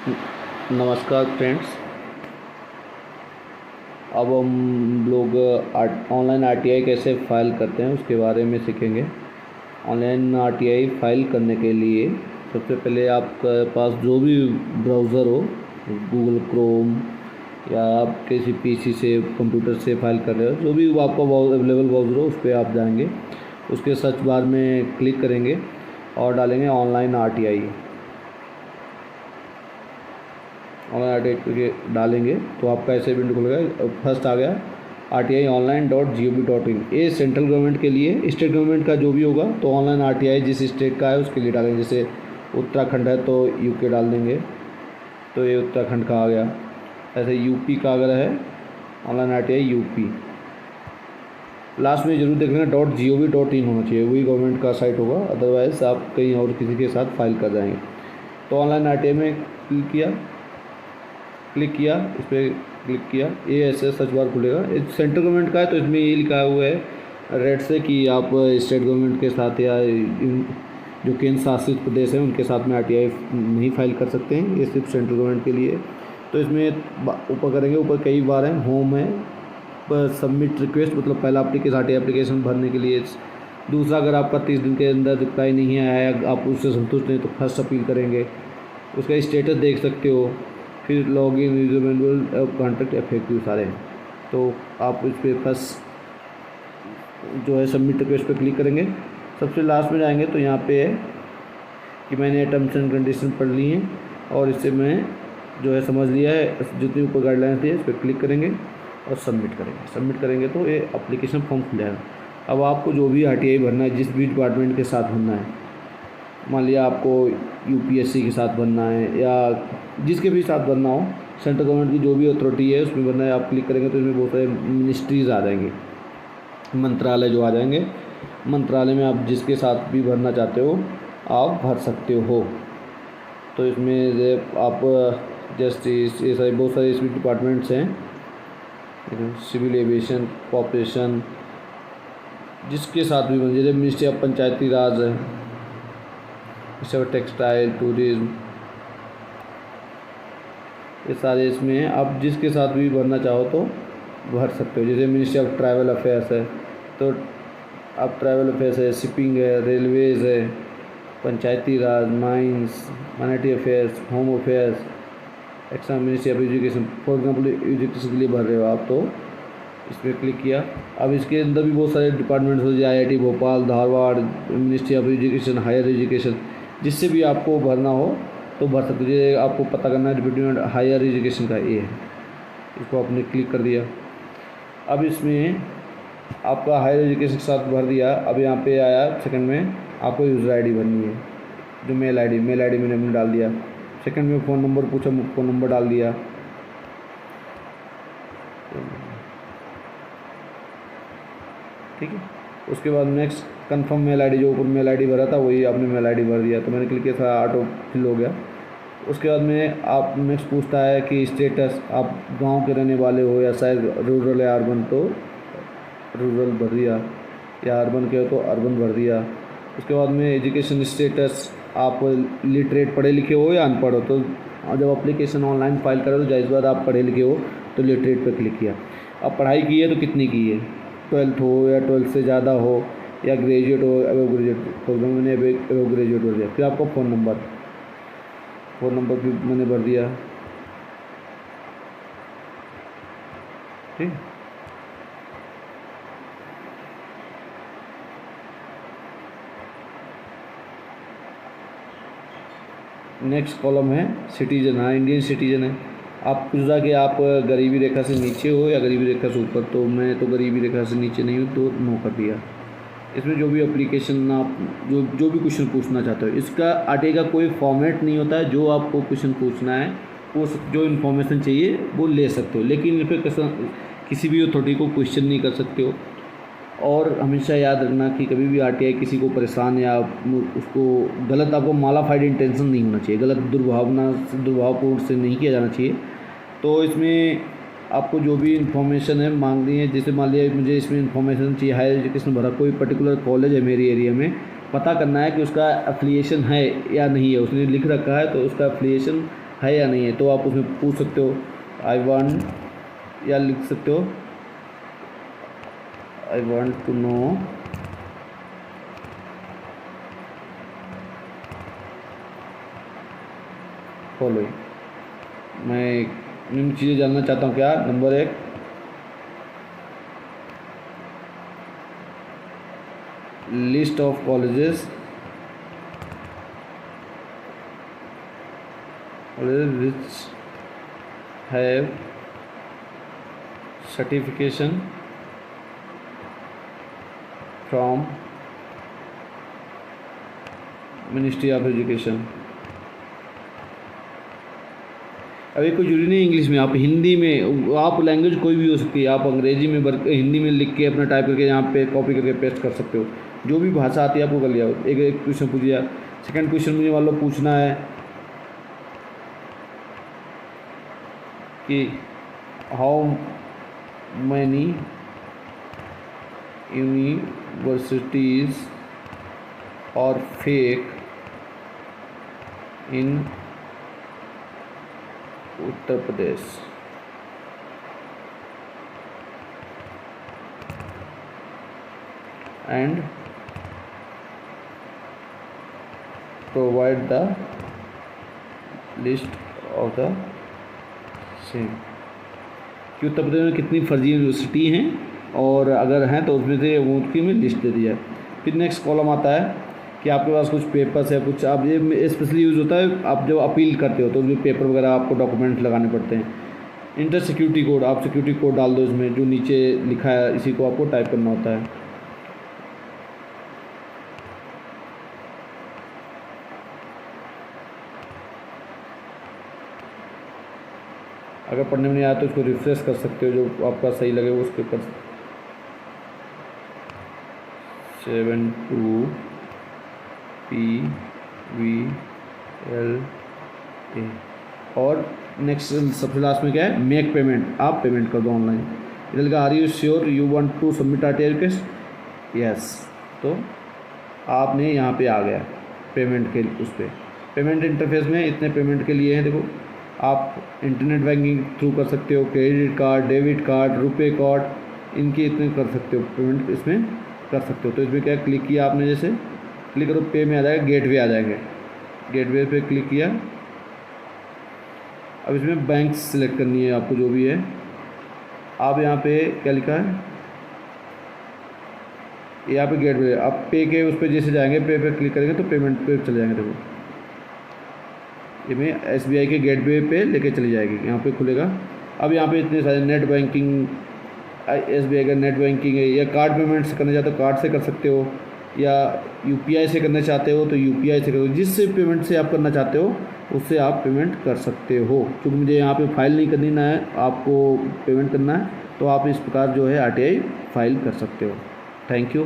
नमस्कार फ्रेंड्स। अब हम लोग ऑनलाइन आरटीआई कैसे फ़ाइल करते हैं उसके बारे में सीखेंगे। ऑनलाइन आरटीआई फ़ाइल करने के लिए सबसे पहले आपके पास जो भी ब्राउज़र हो, गूगल क्रोम या आप किसी पीसी से कंप्यूटर से फ़ाइल कर रहे हो, जो भी आपका अवेलेबल ब्राउज़र हो उस पर आप जाएंगे। उसके सर्च बार में क्लिक करेंगे और डालेंगे ऑनलाइन आरटीआई। ऑनलाइन आरटीआई डालेंगे तो आपका ऐसे विंडो खुलेगा। फर्स्ट आ गया RTI-online.gov.in। ये सेंट्रल गवर्नमेंट के लिए, स्टेट गवर्नमेंट का जो भी होगा तो ऑनलाइन आरटीआई जिस स्टेट का है उसके लिए डालेंगे। जैसे उत्तराखंड है तो यूके डाल देंगे, तो ये उत्तराखंड का आ गया। ऐसे यूपी का अगर है ऑनलाइन आरटीआई यूपी, लास्ट में जरूर देख लेना .gov.in होना चाहिए, वही गवर्नमेंट का साइट होगा, अदरवाइज़ आप कहीं और किसी के साथ फाइल कर जाएंगे। तो ऑनलाइन आरटीआई में क्लिक किया, इस पर क्लिक किया, ये ऐसे सर्च बार खुलेगा। ये सेंट्रल गवर्नमेंट का है तो इसमें ये लिखा हुआ है रेड से कि आप स्टेट गवर्नमेंट के साथ या जो केंद्र शासित प्रदेश हैं उनके साथ में आरटीआई नहीं फाइल कर सकते हैं, ये सिर्फ सेंट्रल गवर्नमेंट के लिए। तो इसमें ऊपर करेंगे, ऊपर कई बार है, होम है, पर सबमिट रिक्वेस्ट मतलब पहला आरटीआई एप्लीकेशन भरने के लिए। दूसरा, अगर आपका 30 दिन के अंदर रिप्लाई नहीं आया, आप उससे संतुष्ट नहीं तो फर्स्ट अपील करेंगे, उसका स्टेटस देख सकते हो। फिर log in, user contact, effective सारे हैं। तो आप इस पर फर्स्ट जो है सबमिट रिक्वेस्ट पे क्लिक करेंगे। सबसे लास्ट में जाएंगे तो यहाँ पे है कि मैंने टर्म्स एंड कंडीशन पढ़ ली हैं और इससे मैं जो है समझ लिया है, जितनी ऊपर गाइडलाइंस थी इस पर क्लिक करेंगे और सबमिट करेंगे तो ये एप्लीकेशन फॉर्म खुल जाएगा। अब आपको जो भी आरटीआई भरना है, जिस भी डिपार्टमेंट के साथ भरना है, मान लिया आपको यूपीएससी के साथ बनना है या जिसके भी साथ बनना हो, सेंट्रल गवर्नमेंट की जो भी अथॉरिटी है उसमें बनना है, आप क्लिक करेंगे तो इसमें बहुत सारे मिनिस्ट्रीज़ आ जाएंगे, मंत्रालय जो आ जाएंगे। मंत्रालय में आप जिसके साथ भी भरना चाहते हो आप भर सकते हो। तो इसमें आप जस्टिस, ये सारे बहुत सारे इसमें डिपार्टमेंट्स हैं, सिविल एविएशन, कॉर्पोरेशन, जिसके साथ भी जैसे मिनिस्ट्री ऑफ पंचायती राज है, टेक्सटाइल, टूरिज्म, ये सारे इसमें हैं। आप जिसके साथ भी भरना चाहो तो भर सकते हो। जैसे मिनिस्ट्री ऑफ ट्रैवल अफेयर्स है तो आप ट्रैवल अफेयर्स है, शिपिंग है, रेलवेज़ है, Panchayati Raj, mines, minority affairs, home affairs, extra ministry of education, for example education के लिए भर रहे हो आप तो इस पर क्लिक किया। अब इसके अंदर भी बहुत सारे डिपार्टमेंट्स हो, जैसे IIT Bhopal, Dharwad, ministry of education, higher education, जिससे भी आपको भरना हो तो भर सकते हो। जैसे आपको पता करना है डिपार्टमेंट हायर एजुकेशन का ये है, इसको आपने क्लिक कर दिया। अब इसमें आपका हायर एजुकेशन के साथ भर दिया। अब यहाँ पे आया सेकंड में आपको यूज़र आईडी भरनी है, जो मेल आईडी मैंने अपने डाल दिया। सेकंड में फ़ोन नंबर पूछा, फ़ोन नंबर डाल दिया। ठीक है, उसके बाद नेक्स्ट कंफर्म मेल आईडी, जो ऊपर मेल आईडी भरा था वही आपने मेल आईडी भर दिया, तो मैंने क्लिक किया था, ऑटो फिल हो गया। उसके बाद में आप नेक्स्ट पूछता है कि स्टेटस, आप गांव के रहने वाले हो या शायद रूरल या अर्बन, तो रूरल भर दिया, या अर्बन के हो तो अर्बन भर दिया। उसके बाद में एजुकेशन स्टेटस, आप लिटरेट पढ़े लिखे हो या अनपढ़ हो, तो जब एप्लीकेशन ऑनलाइन फाइल करो तो जाहिर बात आप पढ़े लिखे हो तो लिटरेट पर क्लिक किया। अब पढ़ाई की है तो कितनी की है, 12th हो या 12th से ज़्यादा हो या ग्रेजुएट हो, अबव ग्रेजुएट, तो मैंने अबव ग्रेजुएट भर दिया। फिर आपका फ़ोन नंबर भी मैंने भर दिया। ठीक, नेक्स्ट कॉलम है सिटीजन। हाँ, इंडियन सिटीजन है। आप पूछा कि आप गरीबी रेखा से नीचे हो या गरीबी रेखा से ऊपर, तो मैं तो गरीबी रेखा से नीचे नहीं हूँ तो नो कर दिया। इसमें जो भी एप्लीकेशन आप जो भी क्वेश्चन पूछना चाहते हो, इसका आरटीआई का कोई फॉर्मेट नहीं होता है। जो आपको क्वेश्चन पूछना है वो जो इन्फॉर्मेशन चाहिए वो ले सकते हो, लेकिन इन पर किसी भी अथॉरिटी को क्वेश्चन नहीं कर सकते हो। और हमेशा याद रखना कि कभी भी आरटीआई किसी को परेशान या उसको गलत, आपको मालाफाइड इंटेंशन नहीं होना चाहिए, गलत दुर्भावपूर्ण से नहीं किया जाना चाहिए। तो इसमें आपको जो भी इन्फॉर्मेशन है मांगनी है, जैसे मान लिया मुझे इसमें इन्फॉर्मेशन चाहिए, हायर एजुकेशन भरा, कोई पर्टिकुलर कॉलेज है मेरी एरिया में, पता करना है कि उसका एफिलिएशन है या नहीं है, उसने लिख रखा है तो उसका एफिलिएशन है या नहीं है, तो आप उसमें पूछ सकते हो आई वांट, या लिख सकते हो I want to know following. मैं इन चीज़ें जानना चाहता हूँ। क्या? Number 1, list of colleges which have certification from ministry of education. अब ये कोई जरूरी नहीं इंग्लिश में, आप हिंदी में, आप लैंग्वेज कोई भी हो सकती है, आप अंग्रेजी में हिंदी में लिख के अपना टाइप करके यहाँ पे कॉपी करके पेस्ट कर सकते हो, जो भी भाषा आती है आपको कर लिया। एक क्वेश्चन पूछ लिया। सेकंड क्वेश्चन मुझे मान लो पूछना है कि हाउ मैनी यूनिवर्सिटीज़ और fake in Uttar Pradesh. And provide the list of the same, कि उत्तर प्रदेश में कितनी फर्जी यूनिवर्सिटी हैं और अगर हैं तो उसमें से उनकी में लिस्ट दे दी जाए। फिर नेक्स्ट कॉलम आता है कि आपके पास कुछ पेपर्स है, कुछ आप ये स्पेशली यूज़ होता है आप जब अपील करते हो तो उसमें पेपर वगैरह आपको डॉक्यूमेंट लगाने पड़ते हैं। इंटर सिक्योरिटी कोड, आप सिक्योरिटी कोड डाल दो इसमें, जो नीचे लिखा है इसी को आपको टाइप करना होता है। अगर पढ़ने में नहीं आया तो उसको रिफ्रेश कर सकते हो, जो आपका सही लगे वो उसके ऊपर 72 PVLA। और नेक्स्ट सबसे लास्ट में क्या है, मेक पेमेंट, आप पेमेंट कर दो ऑनलाइन। इधर का are you sure you want to submit RTI request, yes, तो आपने यहाँ पे आ गया पेमेंट के उस पर। पेमेंट इंटरफेस में इतने पेमेंट के लिए हैं, देखो आप इंटरनेट बैंकिंग थ्रू कर सकते हो, क्रेडिट कार्ड, डेबिट कार्ड, रुपए कार्ड, इनके इतने कर सकते हो पेमेंट, इसमें कर सकते हो। तो इसमें क्या क्लिक किया आपने, जैसे क्लिक करो पे में आ जाएगा, गेटवे आ जाएंगे, गेटवे पे क्लिक किया। अब इसमें बैंक सेलेक्ट करनी है आपको जो भी है। आप यहाँ पे क्या लिखा है, यहाँ पे गेटवे, आप पे के उस पर जैसे जाएंगे, पे पे क्लिक करेंगे तो पेमेंट पे चले जाएंगे। देखो ये में SBI के गेटवे पे लेके चली जाएगी, यहाँ पे खुलेगा। अब यहाँ पे इतने सारे नेट बैंकिंग, SBI का नेट बैंकिंग है, या कार्ड पेमेंट्स करना चाहते हो कार्ड से कर सकते हो, या UPI से करना चाहते हो तो UPI से करो, जिससे पेमेंट से आप करना चाहते हो उससे आप पेमेंट कर सकते हो। क्योंकि मुझे यहाँ पे फाइल नहीं करनी ना है, आपको पेमेंट करना है, तो आप इस प्रकार जो है RTI फाइल कर सकते हो। Thank you.